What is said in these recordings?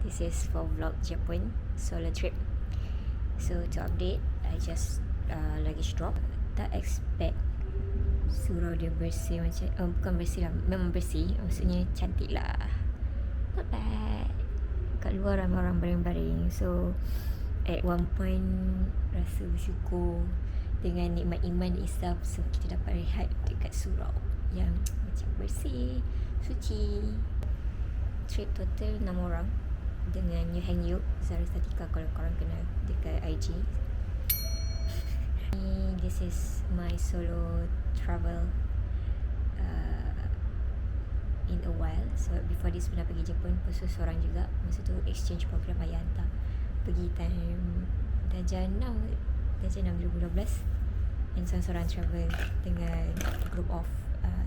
This is for vlog Japan solo trip. So to update, I just luggage drop. Tak expect surau dia bersih macam bukan bersih lah, memang bersih. Maksudnya cantik lah. Not bad. Kat luar ramai orang baring-baring. So at one point rasa bersyukur dengan nikmat iman Islam. So kita dapat rehat dekat surau yang macam bersih, suci. Trip total 6 orang dengan Yu Heng Yu, Zara Satika kalau korang kenal dekat IG. This is my solo travel in a while. So before this pernah pergi Jepun, lepas tu seorang juga. Masa tu exchange program ayah hantar. Pergi time darjah 6 2012. And seorang travel dengan group of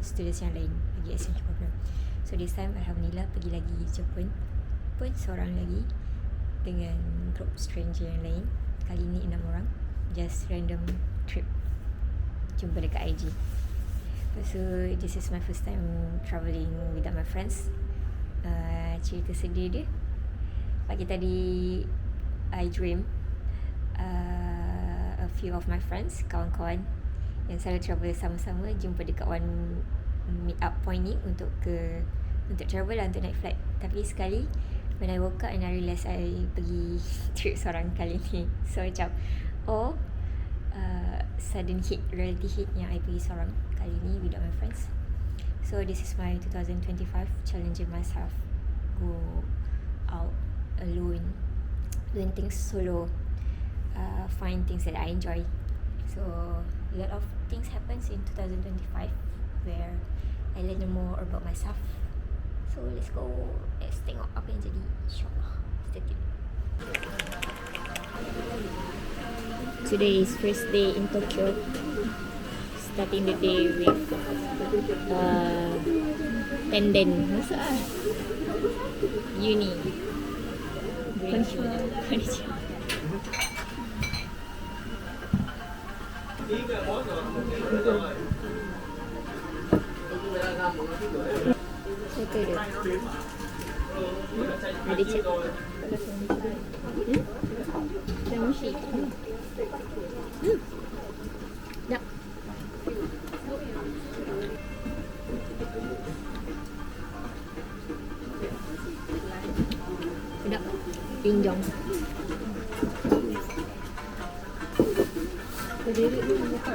students yang lain pergi exchange program. So this time Alhamdulillah pergi lagi Jepun pun seorang lagi dengan group stranger yang lain. Kali ni 6 orang. Just random trip. Jumpa dekat IG. So this is my first time travelling without my friends. Cerita sedih dia, pagi tadi I dream a few of my friends, kawan-kawan yang selalu travel sama-sama, jumpa dekat one meet up point ni untuk travel lah, untuk naik flight. Tapi sekali when I woke up and I realise I pergi trip seorang kali ni. So macam sudden hit, reality hit yang I pergi seorang kali ni without my friends. So this is my 2025 challenging myself, go out alone, doing things solo, find things that I enjoy. So a lot of things happens in 2025 where I learn more about myself. So let's go, let's tengok apa yang jadi, insyaAllah. Stay tuned. Today is first day in Tokyo. Starting the day with tenden. Masak lah. Uni. Konnichiwa. Betul dia. Ada cek. Dan mushi. Nak. Sedap. Pinjong. Berdiri dulu buka.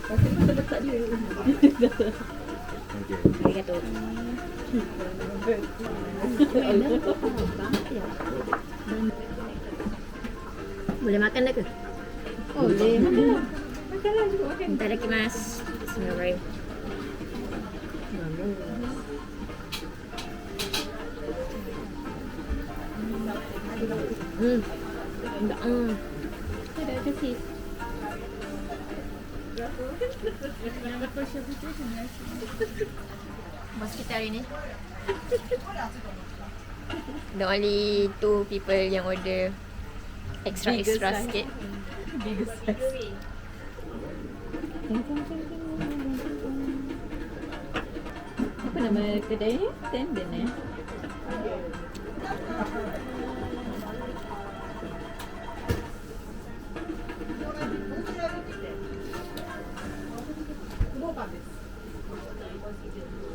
Tapi kita letak dia. Arigato. Boleh makan dah ke? Oh, boleh. Makanlah juga makan. Itadakimasu. Bismillahirrahmanirrahim. Ada kasih. Berapa chef itu sebenarnya? Bos kita hari ni. The only 2 people yang order extra sikit. Biggest size. Apa nama kedai ni? Tenden eh?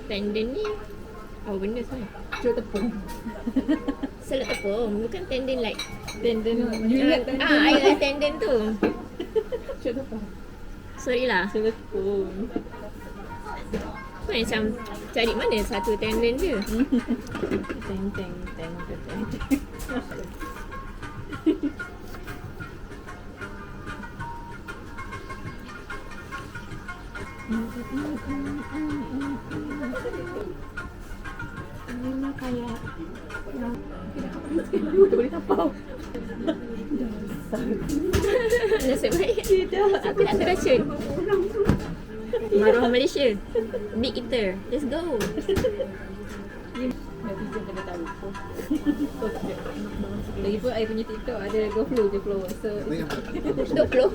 Tenden ni apa benda sebenarnya? Celup tepung. Celup tepung, bukan tenden like tenden. I like tenden tu. Celup tepung. Sorry lah. Celup tepung. Macam cari mana satu tenden je. Teng. Ini kayak tak boleh tapau. Nasib baik. Aku nak teracun. Maruah Malaysia. Big eater. Let's go. Netizen kena tahu. Lagipun I punya TikTok ada go flow je follower. So go flow.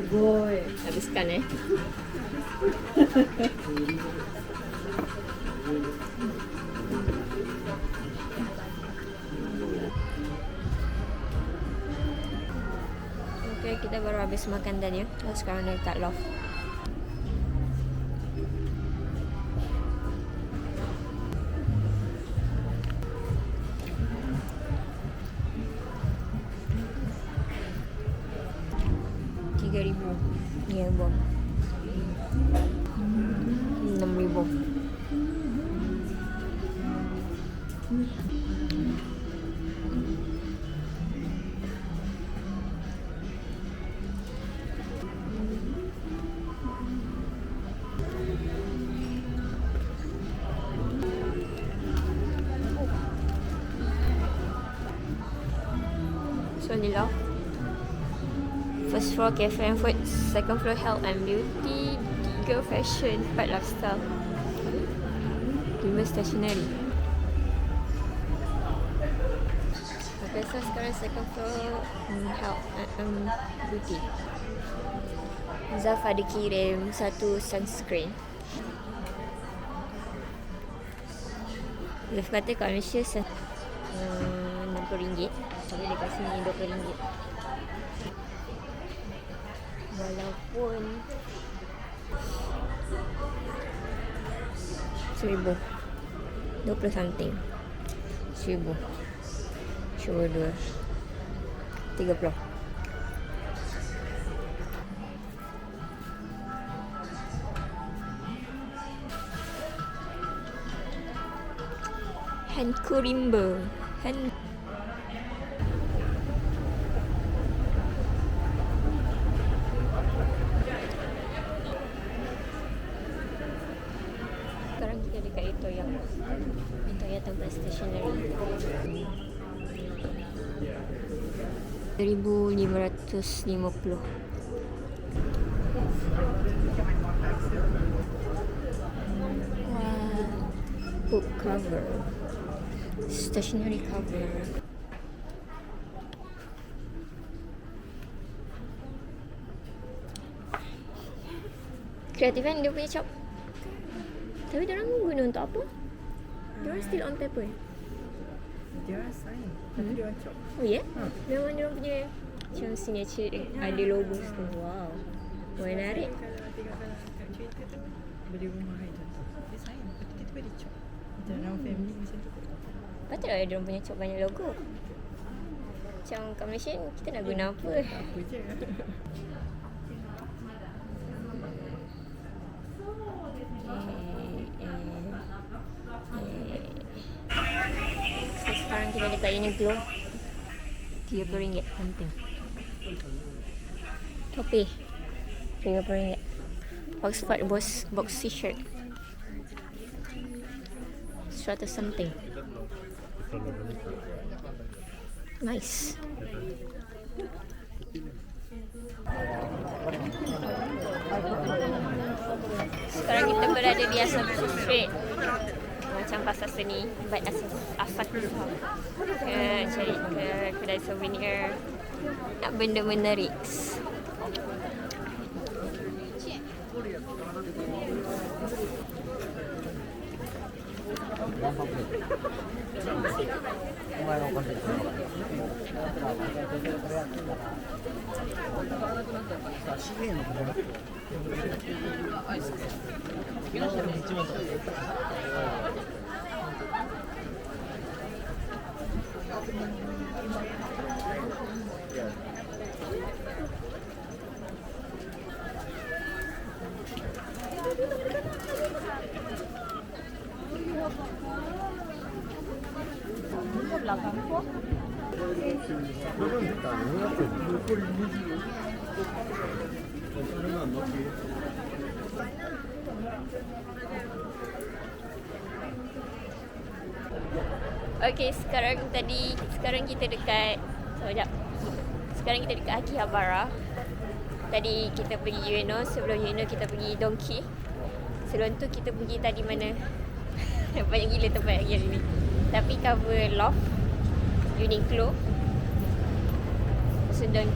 Boy, habiskan kita baru habis makan tadi. Sekarang dekat loft. RM3,000 ni album. RM6,000. So ni lah. First floor cafe and food, second floor health and beauty, 3 fashion, 4 lifestyle, 5 stationery. Okay, so sekarang second floor health and beauty. Zaf ada kirim satu sunscreen. Zaf kata kat Malaysia RM60. Tapi dekat sini RM20. Walaupun RM1,000, 20 something, RM1,000, RM2,000, RM30. Handkurimba. Sekarang kita dekat Itoya tempat stationery. RM1,550. Wow. Book cover, stationery cover. Kreatif kan dia punya shop. Tapi diorang guna untuk apa? Diorang still on paper. Dia sign. Tapi dia cop. Oh ya? Yeah? Memang diorang punya macam signature ada logo tu. Wow. Menarik. Kalau tengok kat Twitter tu beli rumah itu. Dia sign. Lepas tu tiba-tiba dia cop. Macam family macam tu. Patutlah diorang punya shop banyak logo. Macam kat Malaysia kita nak guna apa? Apa je. So sekarang kita dekat Uniqlo. RM30 penting. Topi RM30. Oxford box t-shirt 100 something. Nice. Sekarang kita berada di Asam Street, macam pasar seni, but asal kusah. Cari ke kedai souvenir, nak benda menarik. Okay, sekarang kita dekat Sekarang kita dekat Akihabara. Tadi kita pergi Ueno, sebelum Ueno kita pergi Donki. Sebelum tu kita pergi tadi mana? Banyak gila tempat lagi hari ni. Tapi cover loft, Uniqlo, Sundon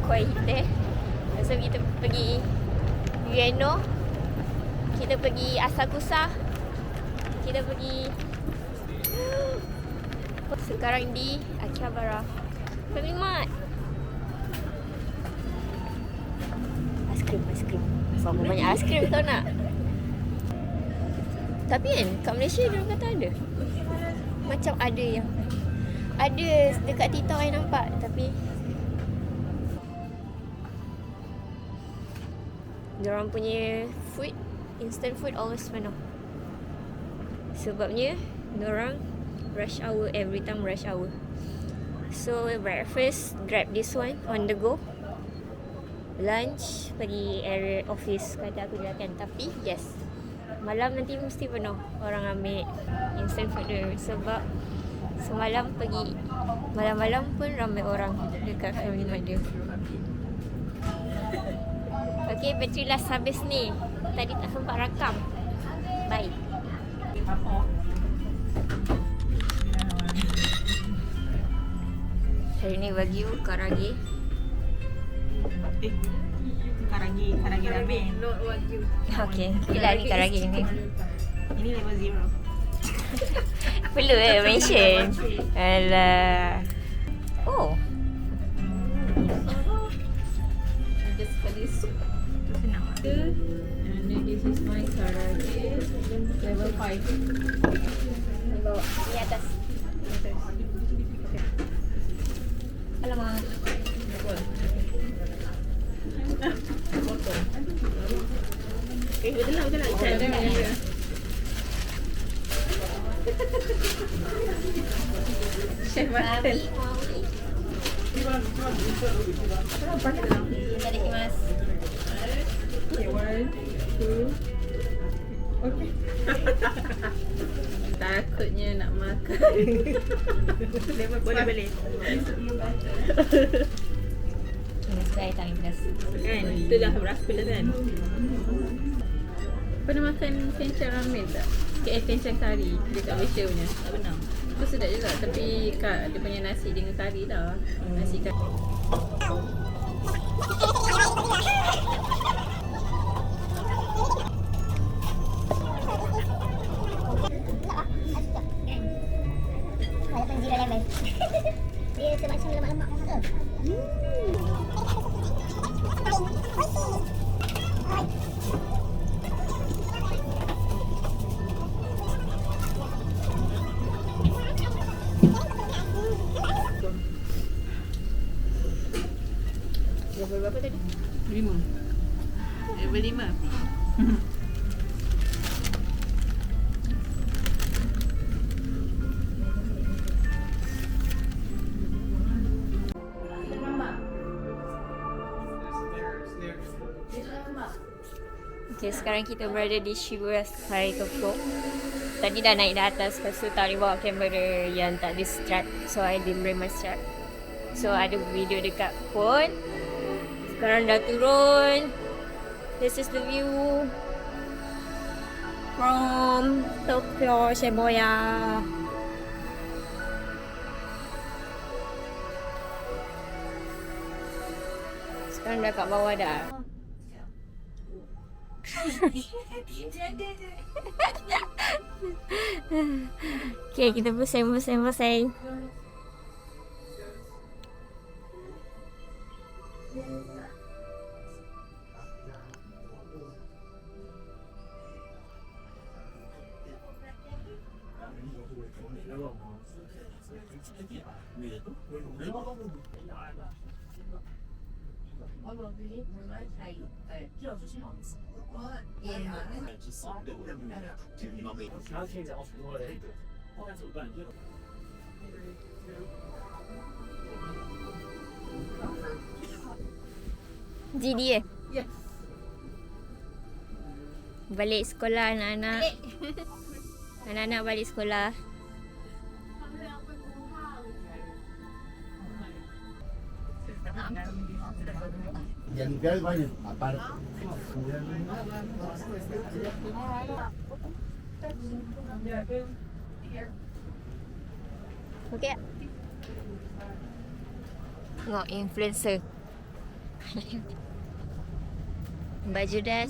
Koi Hite. So kita pergi Ueno, kita pergi Asakusa, kita pergi sekarang di Akihabara Family Mart. Aiskrim. Berapa banyak aiskrim kau nak? Tapi kan kat Malaysia dia kata ada. Macam ada yang ada dekat TikTok I nampak, tapi diorang punya food, instant food always penuh. Sebabnya diorang rush hour, every time rush hour. So breakfast grab this one on the go. Lunch pergi area office kata aku jalan. Tapi yes, malam nanti mesti penuh orang ambil instant food dia. Sebab semalam pergi, malam-malam pun ramai orang dekat Family Mart dia. Okay, bateri last habis ni. Tadi tak sempat rakam. Bye. Hari ni bagi you karage. Karage ramen. Not wagyu. Okay, bila ni karage ni. Ini level 0. Perlu mention. Alah. Oh. Just for this. Senang lah. And then this is my karage. Level 5. Bawa ni atas. Alamak. Betul lah. Chef Martin. Itadakimasu. Okay, 1, 2. Okay. Takutnya nak makan. Boleh. Ini saya tak pedas. Kan? Itulah berapa lah kan? Pernah makan kencang ramen tak? Kencang kari dekat Malaysia punya. Tak pernah. Itu sedap juga, tapi dia punya nasi dengan kari lah. Nasi kari. Walaupun zero level. Dia semacam lemak-lemak ke? Level berapa tadi? 5. Level 5. Okay, sekarang kita berada di Shibuya Sky Tokyo. Tadi dah naik di atas, lepas tu tak boleh bawa kamera yang tak ada strap. So, I didn't bring my strap. So, ada video dekat phone. Sekarang dah turun. This is the view from Tokyo, Shibuya. Sekarang dah kat bawah dah. Okay, kita pusing. GD Yes. Balik sekolah anak-anak. Anak-anak balik sekolah. Yang biar banyak apart. Okay. Tengok influencer. Baju dah.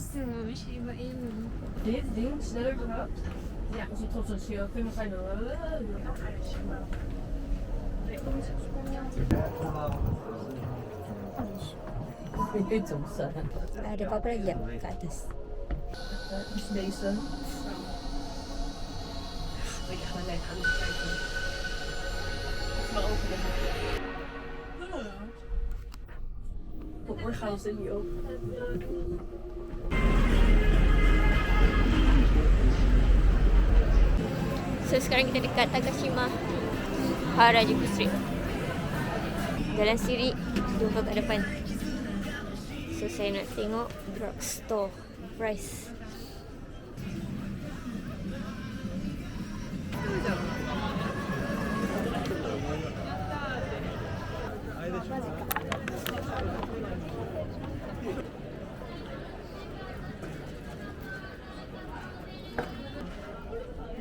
Macam besar. Ada apa-apa lagi tak kat atas? Miss Dyson. Put more house in you. So sekarang kita dekat Takashima Harajuku Street. Jalan sendiri, jumpa kat depan. So saya nak tengok drugstore price.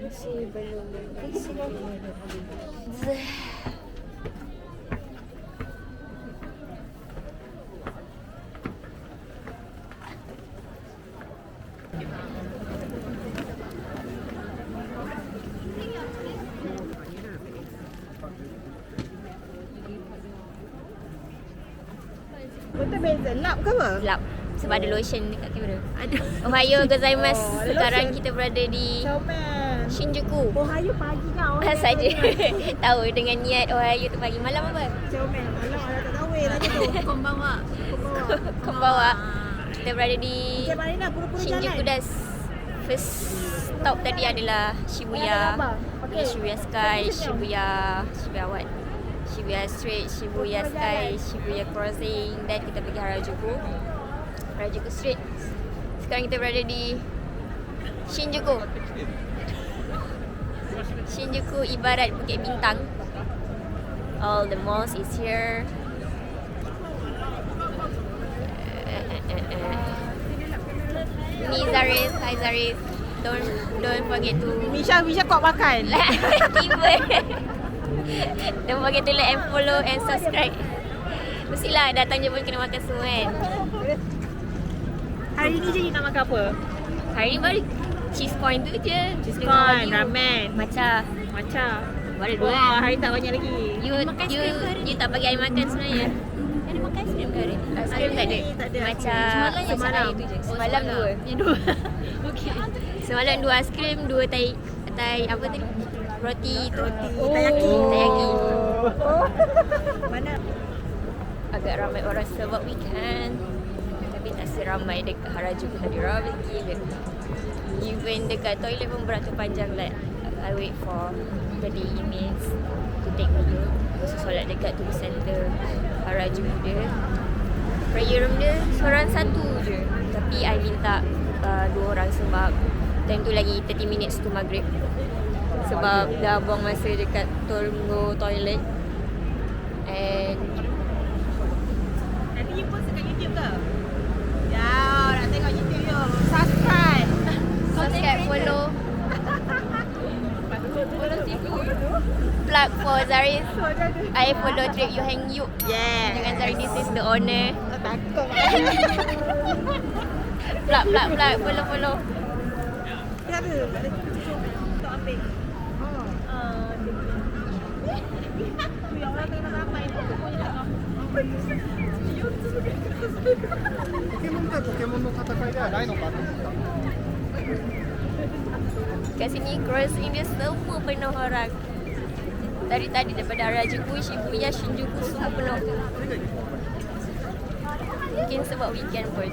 Masih belum berisi lagi. Betul beza. Lap ke apa? Lap. Sebab ada lotion dekat kamera. Ada. Ohayo gozaimasu. Oh, ada Sekarang lotion. kita berada di Comel. Shinjuku. Ohayo pagi kau. Saja. Tahu dengan niat Ohayo tu pagi. Malam apa? Comel. Malam ada tak tahu lagi tu. Konbanwa. Kombawa. Kita berada di Macam mana nak pura-pura Shinjuku jalan? Das. First stop tadi adalah Shibuya. Okay. Shibuya Sky, Shibuya what? Shibuya Street, Shibuya Sky, Shibuya Crossing, dan kita pergi Harajuku Street. Sekarang kita berada di Shinjuku. Shinjuku ibarat Bukit Bintang. All the malls is here. Ni Zaris, hi Zaris. Don't forget to Misha kuat makan. tiba. Don't forget to like and follow and subscribe. Mestilah datang je pun kena makan semua kan. Hari ni je nak makan apa? Hari ni baru cheese corn tu je. Cheese Dengan corn, wagyu. ramen. Macam Macam. baru dua. Wah, hari tak banyak lagi. You tak bagi I makan sebenarnya. Ada makan aiskrim ke hari ni? Aiskrim tak ada. Tak ada. Macam Semalam itu je. Semalam dua. Yang dua. Okey. Semalam dua aiskrim, dua tai apa tadi? Roti Taiyaki. Taiyaki. Mana? Agak ramai orang sebab weekend. Tapi tak seramai dekat Harajuku tadi. Ramai gila. Even dekat toilet pun beratur panjang. Like I wait for the emails to take video. Lepas tu solat dekat Tugu Center Harajuku dia. Prayer room dia seorang satu je. Tapi I minta 2 orang sebab time tu lagi 30 minutes to maghrib. Sebab dah buang masa dekat tunggu toilet. And Nanti you post dekat YouTube ke? Ya, nak tengok YouTube you. Subscribe. subscribe, follow. Follow situ. Plug for Zaris. I follow Trip You Hang You. Yeah. Dengan Zaris, this is the owner. Takut. Plug, follow. Kenapa? Ada cucuk untuk ambil. Oh. Yang orang tengah ramai tu pokoknya tak tahu. ポケモン対ポケモンの戦いではないのかと思った。 Kat sini crossing dia semua penuh orang. Tadi daripada Harajuku, Shibuya, Shinjuku semua penuh. Mungkin sebab weekend pun.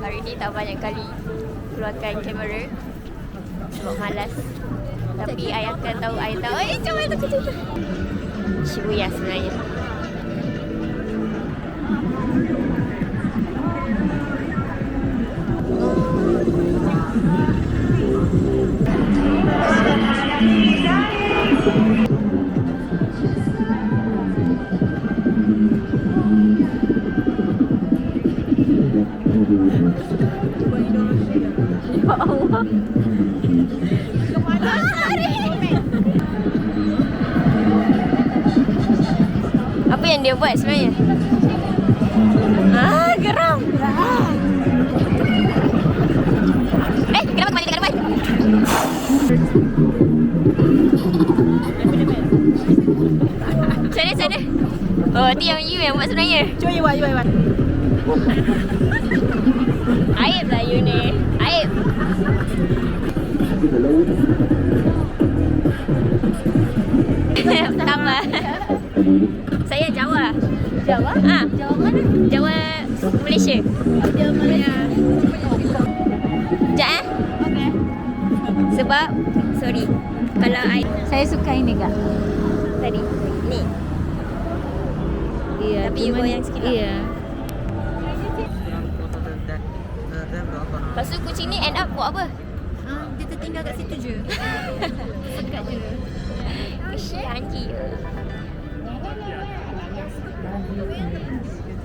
Hari ni tak banyak kali keluarkan kamera sebab malas. Tapi I akan tahu, macam mana tu Shibuya sebenarnya. Ya Allah. Apa yang dia buat sebenarnya? Geram. Kenapa kembali dekat depan? Sana. Oh, tu yang you yang buat sebenarnya. Cuba you buat. Aib lah you ni. Aib. Tambah. Saya Jawa. Jawa? Jawa mana? Jawa Malaysia. Jawa Malaysia. Sekejap Okay. Sebab sorry. Kalau Saya suka ini kak. tadi ni. Iya. Tapi you goyang sikit lah. Iya. Lepas tu kucing ni end up buat apa? Dia tertinggal kat situ je. Sekat je. Kesian dia.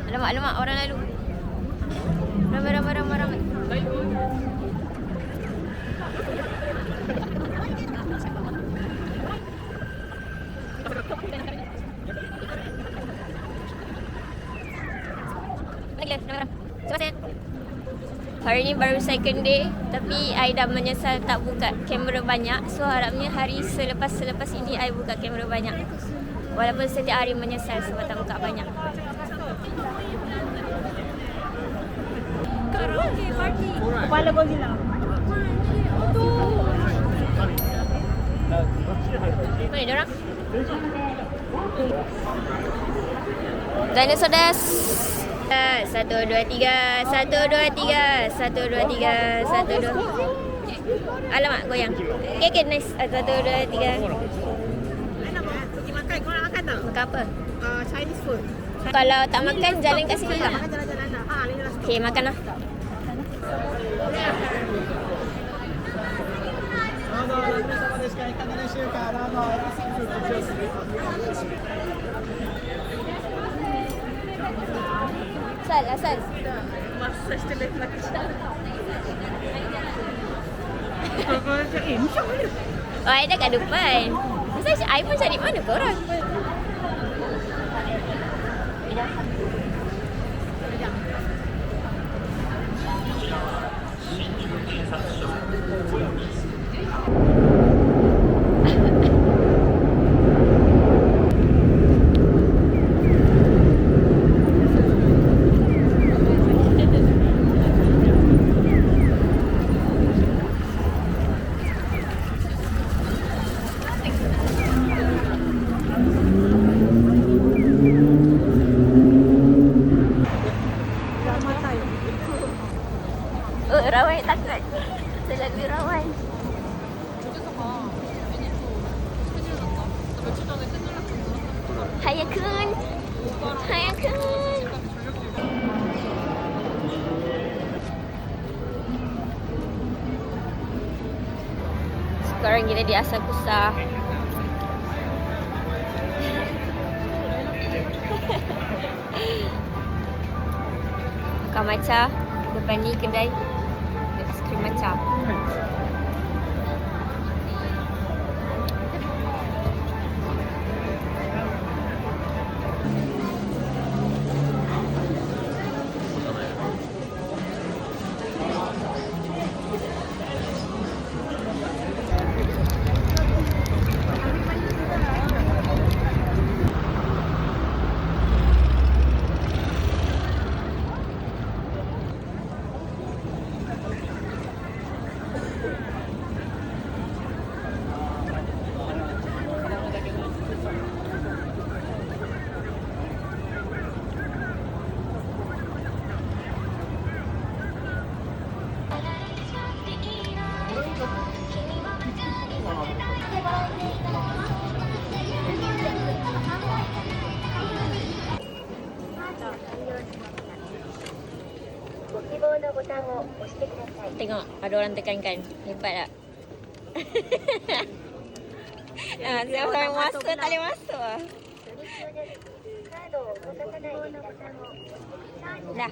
Alamak, orang lalu. Ramai. Hari ni baru second day, tapi I dah menyesal tak buka kamera banyak. So harapnya hari selepas ini I buka kamera banyak. Walaupun setiap hari menyesal sebab tak buka banyak. Karaoke party. Kepala Godzilla. Mana dia orang? Dinosaur das. 1, 2, 3. 1, 2, 3. 1, 2, 3. 1, 2. Alamak, goyang. Okay, nice. 1, 2, 3. Pergi makan. Kau nak makan tak? Makan apa? Chinese food. Kalau tak makan, jalan kat sini lah. Makan jalan-jalan tak? Ini dah stop. Okay, makan lah. Asal. Massage terlalu lelaki. Kau macam macam mana? Oh, I dah kat depan. Masa I pun cari mana korang? Oh, Rawan takut. Selalu Rawan. Hayakun. Sekarang kita di Asakusa. Makan matcha. Depan ni kedai aiskrim matcha. Tengok, ada orang tekankan. Hebat tak? Siapa yang masuk tak boleh masuk lah. Dah.